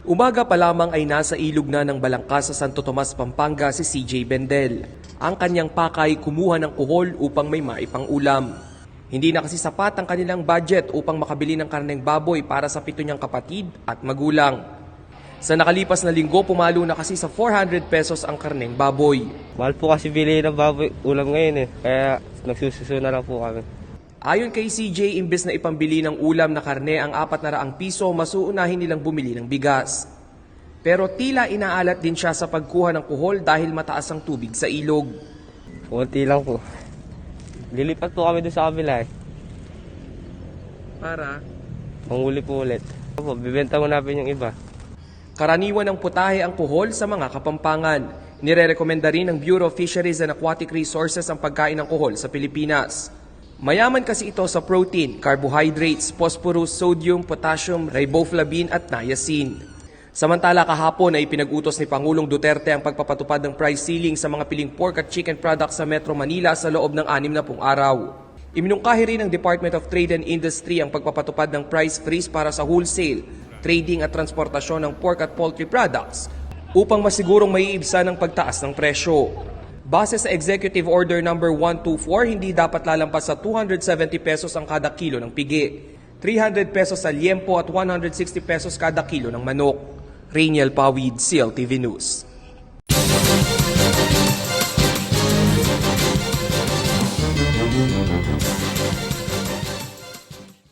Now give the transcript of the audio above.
Umaga pa lamang ay nasa ilog na ng Balangkas sa Santo Tomas, Pampanga si CJ Bendel. Ang kanyang pakay kumuha ng kuhol upang may maipang-ulam. Hindi na kasi sapat ang kanilang budget upang makabili ng karneng baboy para sa 7 niyang kapatid at magulang. Sa nakalipas na linggo, pumalo na kasi sa 400 pesos ang karneng baboy. Mahal po kasi bili ng baboy ulam ngayon kaya nagsususo na lang po kami. Ayon kay CJ, imbes na ipambili ng ulam na karne ang 400 piso, mas uunahin nilang bumili ng bigas. Pero tila inaalat din siya sa pagkuha ng kuhol dahil mataas ang tubig sa ilog. Kunti lang po. Lilipat po kami doon sa kabila Para? Manghuli po ulit. Bibenta mo namin yung iba. Karaniwan ng putahe ang kuhol sa mga Kapampangan. Nirerekomenda rin ng Bureau of Fisheries and Aquatic Resources ang pagkain ng kuhol sa Pilipinas. Mayaman kasi ito sa protein, carbohydrates, phosphorus, sodium, potassium, riboflavin at niacin. Samantala kahapon ay pinag-utos ni Pangulong Duterte ang pagpapatupad ng price ceiling sa mga piling pork at chicken products sa Metro Manila sa loob ng 60 araw. Iminungkahi rin ng Department of Trade and Industry ang pagpapatupad ng price freeze para sa wholesale, trading at transportasyon ng pork at poultry products upang masigurong maiibsan ang pagtaas ng presyo. Base sa Executive Order No. 124, hindi dapat lalampas sa 270 pesos ang kada kilo ng pigi, 300 pesos sa liempo at 160 pesos kada kilo ng manok. Rainiel Pawid, CLTV News.